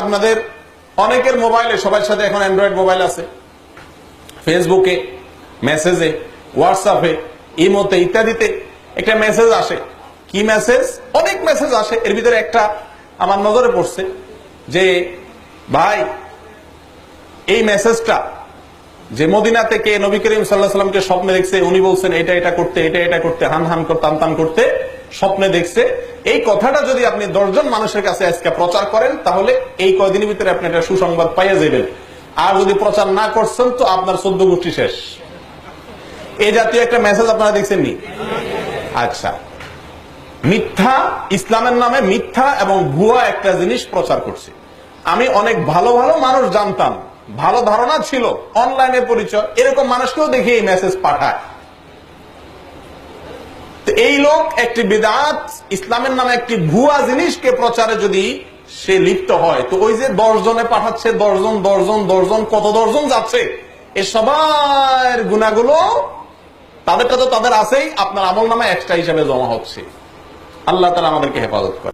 আপনাদের অনেকের মোবাইলে, সবার সাথে এখন অ্যান্ড্রয়েড মোবাইল আছে, ফেসবুকে, মেসেজে, হোয়াটসঅ্যাপে, ইমোতে ইত্যাদিতে একটা মেসেজ আসে। কি মেসেজ? অনেক মেসেজ আসে। এর ভিতরে একটা আমার নজরে পড়ছে যে ভাই, এই মেসেজটা যে মদিনা থেকে নবী করিম সাল্লাল্লাহু আলাইহি সাল্লামকে স্বপ্নে দেখছে, উনি বলছেন এটা এটা করতে, এটা এটা করতে, হান হান করতে, টান টান করতে স্বপ্নে দেখছে, এই কথাটা যদি আপনি 10 জন মানুষের কাছে আজকে প্রচার করেন, তাহলে এই কয়দিনের ভিতরে আপনি একটা সুসংবাদ পাইয়া যাবেন। আর যদি প্রচার না করছেন তো আপনার 14 গোষ্ঠী শেষ। এই জাতীয় একটা মেসেজ আপনারা দেখছেন নি? আচ্ছা, মিথ্যা, ইসলামের নামে মিথ্যা এবং ভুয়া একটা জিনিস প্রচার করছে। আমি অনেক ভালো ভালো মানুষ জানতাম, ভালো ধারণা ছিল, অনলাইনে পরিচয়, এরকম মানুষকেও দেখি এই মেসেজ পাঠায়। তো এই লোক একটি বিদআত, ইসলামের নামে একটি ভুয়া জিনিসকে প্রচারে যদি সে লিপ্ত হয়, তো ওই যে 10 জনে পাঠাচ্ছে, 10 জন কত 10 জন যাচ্ছে, এ সবার গুনাহগুলো তাদেরটা তো তাদের আছেই, আপনার আমল নামে এক্সট্রা হিসাবে জমা হচ্ছে। আল্লাহ তাআলা আমাদেরকে হেফাজত করে।